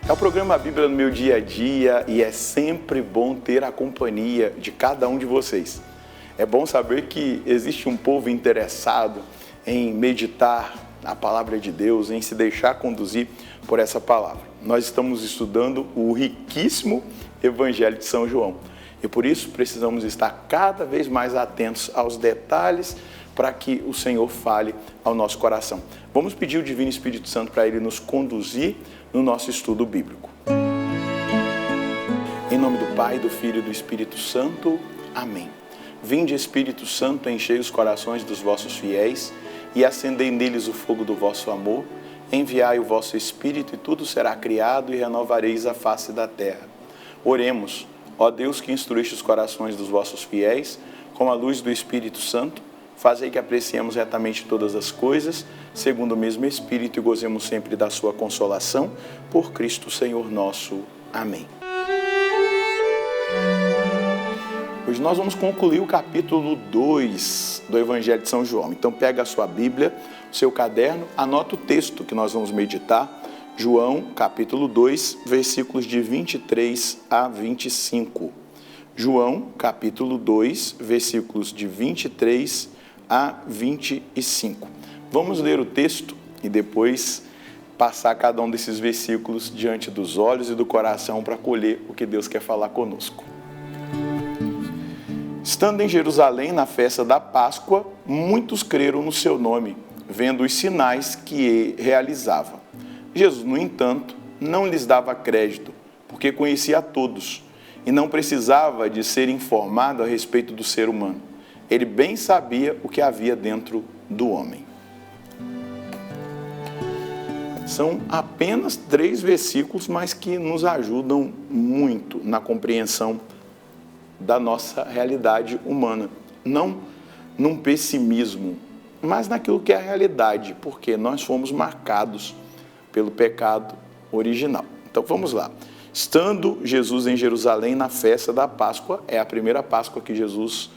É o programa Bíblia no meu dia a dia e é sempre bom ter a companhia de cada um de vocês. É bom saber que existe um povo interessado em meditar a palavra de Deus, em se deixar conduzir por essa palavra. Nós estamos estudando o riquíssimo Evangelho de São João e por isso precisamos estar cada vez mais atentos aos detalhes para que o Senhor fale ao nosso coração. Vamos pedir o Divino Espírito Santo para Ele nos conduzir no nosso estudo bíblico. Em nome do Pai, do Filho e do Espírito Santo. Amém. Vinde, Espírito Santo, enchei os corações dos vossos fiéis e acendei neles o fogo do vosso amor. Enviai o vosso Espírito e tudo será criado e renovareis a face da terra. Oremos, ó Deus que instruíste os corações dos vossos fiéis com a luz do Espírito Santo, fazei que apreciemos retamente todas as coisas, segundo o mesmo Espírito, e gozemos sempre da sua consolação, por Cristo Senhor nosso. Amém. Hoje nós vamos concluir o capítulo 2 do Evangelho de São João. Então pega a sua Bíblia, o seu caderno, anota o texto que nós vamos meditar. João, capítulo 2, versículos de 23 a 25. João, capítulo 2, versículos de 23 a 25. Vamos ler o texto e depois passar cada um desses versículos diante dos olhos e do coração para colher o que Deus quer falar conosco. Estando em Jerusalém na festa da Páscoa, muitos creram no seu nome, vendo os sinais que realizava. Jesus, no entanto, não lhes dava crédito, porque conhecia a todos e não precisava de ser informado a respeito do ser humano. Ele bem sabia o que havia dentro do homem. São apenas 3 versículos, mas que nos ajudam muito na compreensão da nossa realidade humana. Não num pessimismo, mas naquilo que é a realidade, porque nós fomos marcados pelo pecado original. Então vamos lá. Estando Jesus em Jerusalém na festa da Páscoa, é a primeira Páscoa que Jesus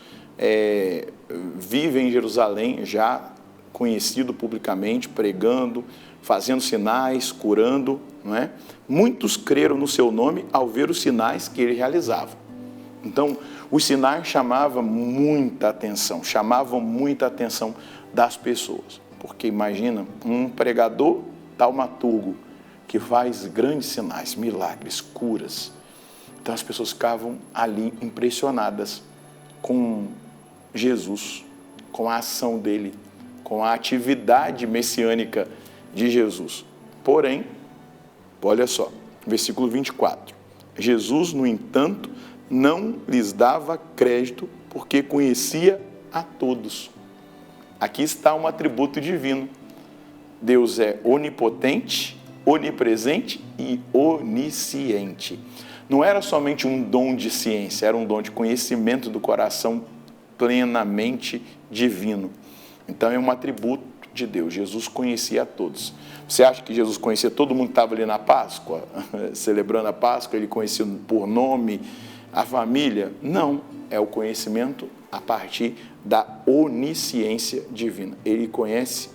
vive em Jerusalém, já conhecido publicamente, pregando, fazendo sinais, curando, não é? Muitos creram no seu nome ao ver os sinais que ele realizava. Então, os sinais chamavam muita atenção das pessoas, porque imagina um pregador taumaturgo que faz grandes sinais, milagres, curas. Então as pessoas ficavam ali impressionadas com Jesus, com a ação dele, com a atividade messiânica de Jesus. Porém, olha só, versículo 24. Jesus, no entanto, não lhes dava crédito porque conhecia a todos. Aqui está um atributo divino. Deus é onipotente, onipresente e onisciente. Não era somente um dom de ciência, era um dom de conhecimento do coração plenamente divino. Então é um atributo de Deus. Jesus conhecia a todos. Você acha que Jesus conhecia todo mundo que estava ali na Páscoa, celebrando a Páscoa, ele conhecia por nome a família? Não, é o conhecimento a partir da onisciência divina. Ele conhece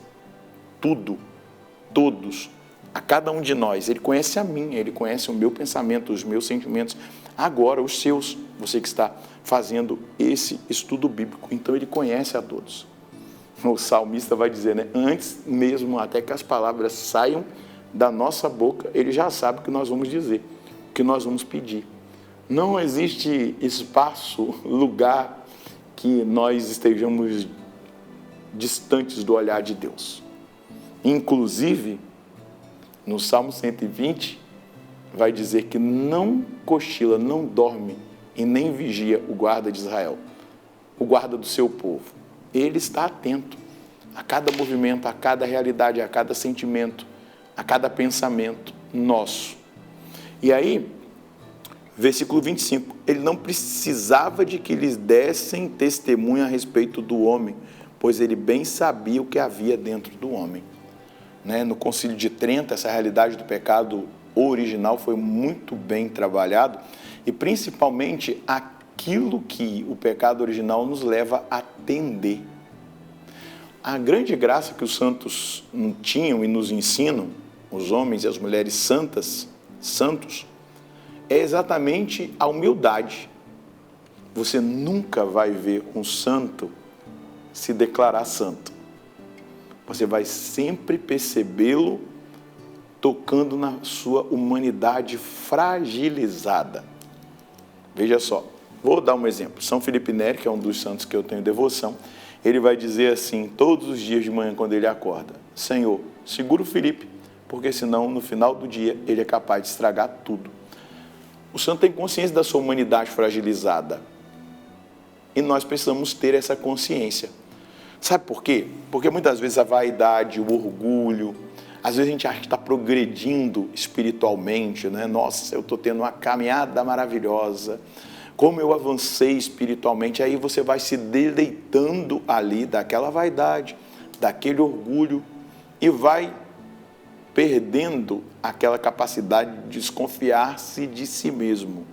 tudo, todos, a cada um de nós. Ele conhece a mim, ele conhece o meu pensamento, os meus sentimentos, agora os seus, você que está fazendo esse estudo bíblico. Então ele conhece a todos. O salmista vai dizer, né? Antes mesmo até que as palavras saiam da nossa boca, ele já sabe o que nós vamos dizer, o que nós vamos pedir. Não existe espaço, lugar que nós estejamos distantes do olhar de Deus. Inclusive, no Salmo 120, vai dizer que não cochila, não dorme e nem vigia o guarda de Israel, o guarda do seu povo. Ele está atento a cada movimento, a cada realidade, a cada sentimento, a cada pensamento nosso. E aí, versículo 25, ele não precisava de que lhes dessem testemunho a respeito do homem, pois ele bem sabia o que havia dentro do homem. No Concílio de Trento, essa realidade do pecado original foi muito bem trabalhado, e principalmente aquilo que o pecado original nos leva a tender. A grande graça que os santos tinham e nos ensinam, os homens e as mulheres santas, santos, é exatamente a humildade. Você nunca vai ver um santo se declarar santo. Você vai sempre percebê-lo tocando na sua humanidade fragilizada. Veja só, vou dar um exemplo. São Felipe Neri, que é um dos santos que eu tenho devoção, ele vai dizer assim, todos os dias de manhã quando ele acorda: Senhor, segura o Felipe, porque senão no final do dia ele é capaz de estragar tudo. O santo tem consciência da sua humanidade fragilizada. E nós precisamos ter essa consciência. Sabe por quê? Porque muitas vezes a vaidade, o orgulho, às vezes a gente acha que está progredindo espiritualmente, né? Nossa, eu estou tendo uma caminhada maravilhosa, como eu avancei espiritualmente. Aí você vai se deleitando ali daquela vaidade, daquele orgulho, e vai perdendo aquela capacidade de desconfiar-se de si mesmo,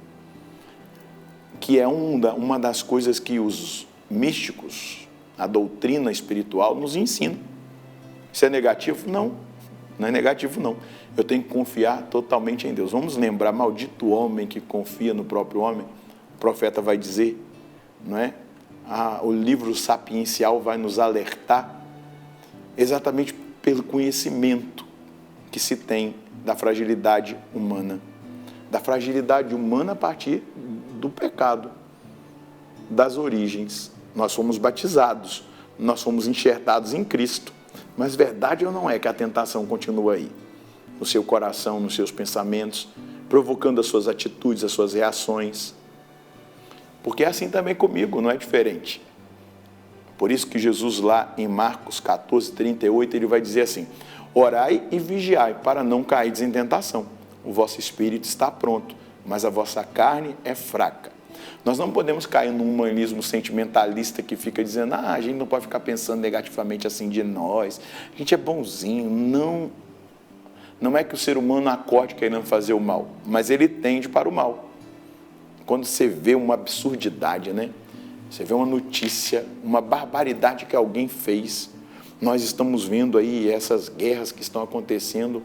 que é uma das coisas que os místicos, a doutrina espiritual, nos ensina. Isso é negativo? Não, não é negativo não. Eu tenho que confiar totalmente em Deus. Vamos lembrar, maldito o homem que confia no próprio homem. O profeta vai dizer, não é? O livro sapiencial vai nos alertar exatamente pelo conhecimento que se tem da fragilidade humana. Da fragilidade humana a partir do pecado, das origens. Nós fomos batizados, nós fomos enxertados em Cristo. Mas verdade ou não é que a tentação continua aí? No seu coração, nos seus pensamentos, provocando as suas atitudes, as suas reações. Porque é assim também comigo, não é diferente. Por isso que Jesus lá em Marcos 14, 38, ele vai dizer assim: orai e vigiai para não cair em tentação. O vosso espírito está pronto, mas a vossa carne é fraca. Nós não podemos cair num humanismo sentimentalista que fica dizendo: a gente não pode ficar pensando negativamente assim de nós, a gente é bonzinho. Não é que o ser humano acorde querendo fazer o mal, mas ele tende para o mal. Quando você vê uma absurdidade, né? Você vê uma notícia, uma barbaridade que alguém fez. Nós estamos vendo aí essas guerras que estão acontecendo,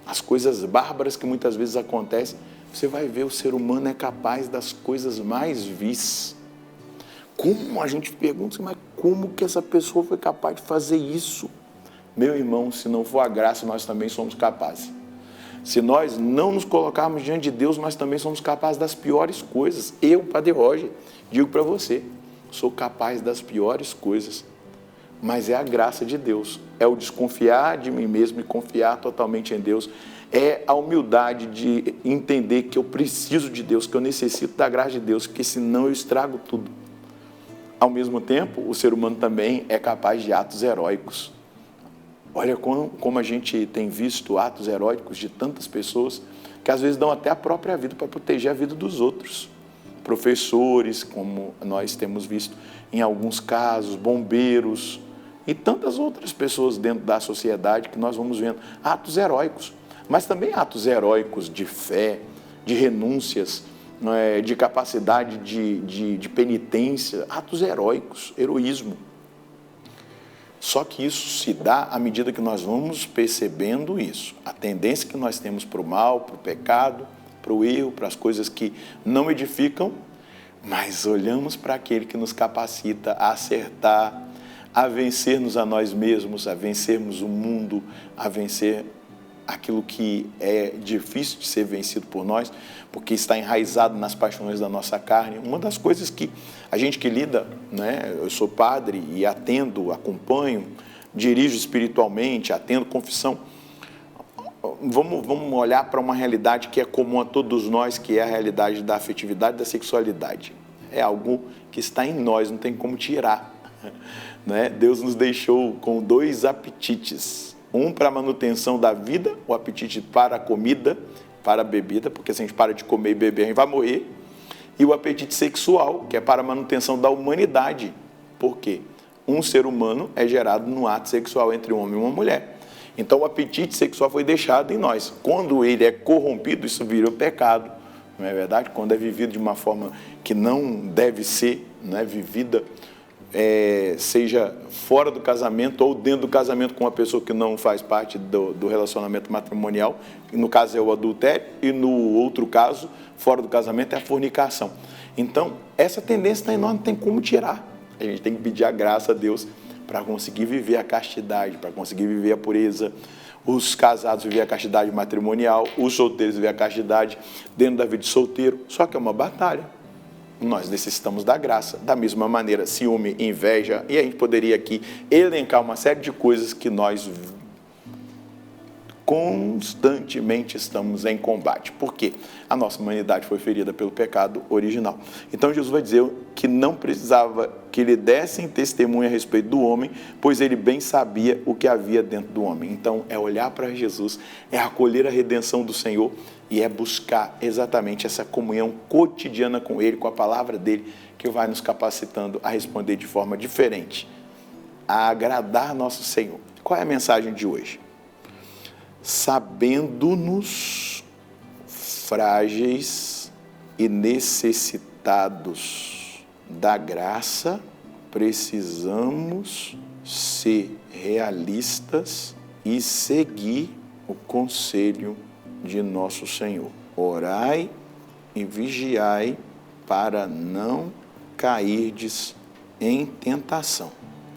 as coisas bárbaras que muitas vezes acontecem. Você vai ver, o ser humano é capaz das coisas mais vis. Como a gente pergunta, mas como que essa pessoa foi capaz de fazer isso? Meu irmão, se não for a graça, nós também somos capazes. Se nós não nos colocarmos diante de Deus, nós também somos capazes das piores coisas. Eu, Padre Roger, digo para você, sou capaz das piores coisas. Mas é a graça de Deus, é o desconfiar de mim mesmo e confiar totalmente em Deus. É a humildade de entender que eu preciso de Deus, que eu necessito da graça de Deus, porque senão eu estrago tudo. Ao mesmo tempo, o ser humano também é capaz de atos heróicos. Olha como a gente tem visto atos heróicos de tantas pessoas que às vezes dão até a própria vida para proteger a vida dos outros. Professores, como nós temos visto em alguns casos, bombeiros e tantas outras pessoas dentro da sociedade que nós vamos vendo atos heróicos. Mas também atos heróicos de fé, de renúncias, de capacidade de penitência, atos heróicos, heroísmo. Só que isso se dá à medida que nós vamos percebendo isso, a tendência que nós temos para o mal, para o pecado, para o erro, para as coisas que não edificam, mas olhamos para aquele que nos capacita a acertar, a vencermos a nós mesmos, a vencermos o mundo, a vencer aquilo que é difícil de ser vencido por nós, porque está enraizado nas paixões da nossa carne. Uma das coisas que a gente que lida, né, eu sou padre e atendo, acompanho, dirijo espiritualmente, atendo confissão. Vamos olhar para uma realidade que é comum a todos nós, que é a realidade da afetividade e da sexualidade. É algo que está em nós, não tem como tirar. Né? Deus nos deixou com dois apetites. Um para a manutenção da vida, o apetite para a comida, para a bebida, porque se a gente para de comer e beber, a gente vai morrer. E o apetite sexual, que é para a manutenção da humanidade. Por quê? Um ser humano é gerado no ato sexual entre um homem e uma mulher. Então o apetite sexual foi deixado em nós. Quando ele é corrompido, isso vira o pecado. Não é verdade? Quando é vivido de uma forma que não deve ser, não é vivida seja fora do casamento ou dentro do casamento com uma pessoa que não faz parte do relacionamento matrimonial, no caso é o adultério, e no outro caso, fora do casamento, é a fornicação. Então, essa tendência está em nós, não tem como tirar. A gente tem que pedir a graça a Deus para conseguir viver a castidade, para conseguir viver a pureza. Os casados viver a castidade matrimonial, os solteiros viver a castidade dentro da vida de solteiro, só que é uma batalha. Nós necessitamos da graça. Da mesma maneira, ciúme, inveja, e a gente poderia aqui elencar uma série de coisas que nós constantemente estamos em combate. Por quê? A nossa humanidade foi ferida pelo pecado original. Então Jesus vai dizer que não precisava que lhe dessem testemunho a respeito do homem, pois ele bem sabia o que havia dentro do homem. Então é olhar para Jesus, é acolher a redenção do Senhor e é buscar exatamente essa comunhão cotidiana com Ele, com a palavra dEle, que vai nos capacitando a responder de forma diferente, a agradar nosso Senhor. Qual é a mensagem de hoje? Sabendo-nos frágeis e necessitados da graça, precisamos ser realistas e seguir o conselho de nosso Senhor. Orai e vigiai para não cairdes em tentação,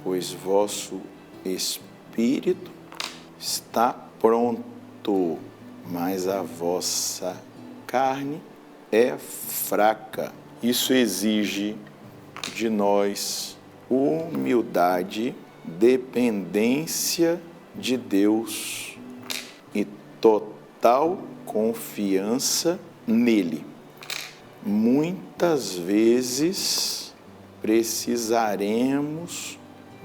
pois vosso espírito está pronto, mas a vossa carne é fraca. Isso exige de nós humildade, dependência de Deus e total confiança nele. Muitas vezes precisaremos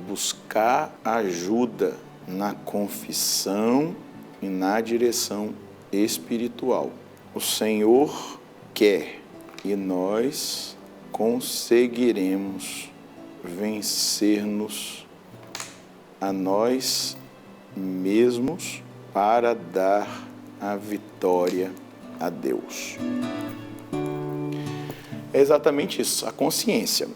buscar ajuda na confissão e na direção espiritual. O Senhor quer e nós conseguiremos vencer-nos a nós mesmos para dar a vitória a Deus. É exatamente isso, a consciência.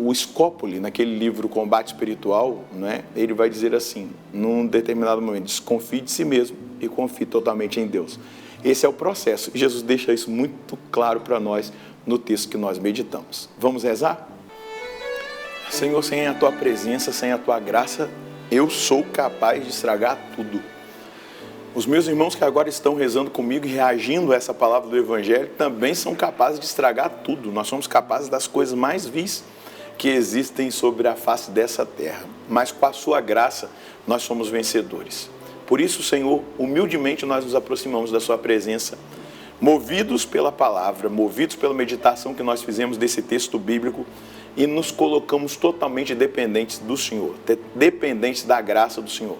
O Scopoli, naquele livro Combate Espiritual, né, ele vai dizer assim, num determinado momento, desconfie de si mesmo e confie totalmente em Deus. Esse é o processo. Jesus deixa isso muito claro para nós no texto que nós meditamos. Vamos rezar? Senhor, sem a Tua presença, sem a Tua graça, eu sou capaz de estragar tudo. Os meus irmãos que agora estão rezando comigo e reagindo a essa palavra do Evangelho também são capazes de estragar tudo. Nós somos capazes das coisas mais vis que existem sobre a face dessa terra. Mas com a Sua graça, nós somos vencedores. Por isso, Senhor, humildemente nós nos aproximamos da Sua presença, movidos pela palavra, movidos pela meditação que nós fizemos desse texto bíblico e nos colocamos totalmente dependentes do Senhor, dependentes da graça do Senhor.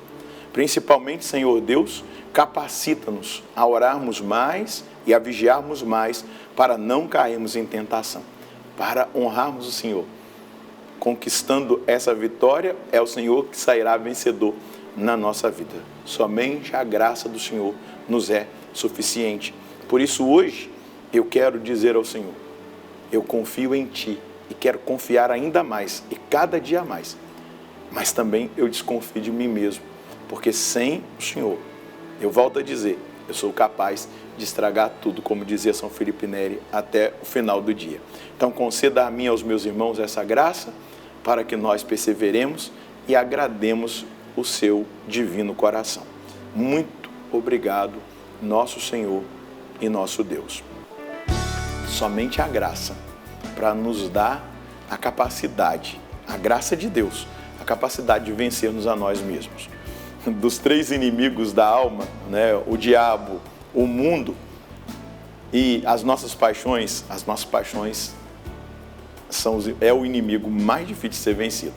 Principalmente, Senhor Deus, capacita-nos a orarmos mais e a vigiarmos mais para não cairmos em tentação, para honrarmos o Senhor. Conquistando essa vitória, é o Senhor que sairá vencedor na nossa vida. Somente a graça do Senhor nos é suficiente. Por isso, hoje, eu quero dizer ao Senhor, eu confio em Ti e quero confiar ainda mais e cada dia mais. Mas também eu desconfio de mim mesmo, porque sem o Senhor, eu volto a dizer, eu sou capaz de estragar tudo, como dizia São Felipe Neri, até o final do dia. Então, conceda a mim e aos meus irmãos essa graça, para que nós perseveremos e agrademos o seu divino coração. Muito obrigado, nosso Senhor e nosso Deus. Somente a graça para nos dar a capacidade, a graça de Deus, a capacidade de vencermos a nós mesmos. Dos três inimigos da alma, né, o diabo, o mundo e as nossas paixões é o inimigo mais difícil de ser vencido.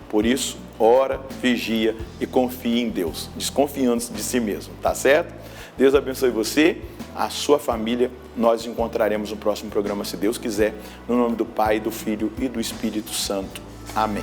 Por isso, ora, vigia e confie em Deus, desconfiando de si mesmo, tá certo? Deus abençoe você, a sua família. Nós nos encontraremos no próximo programa, se Deus quiser, no nome do Pai, do Filho e do Espírito Santo. Amém.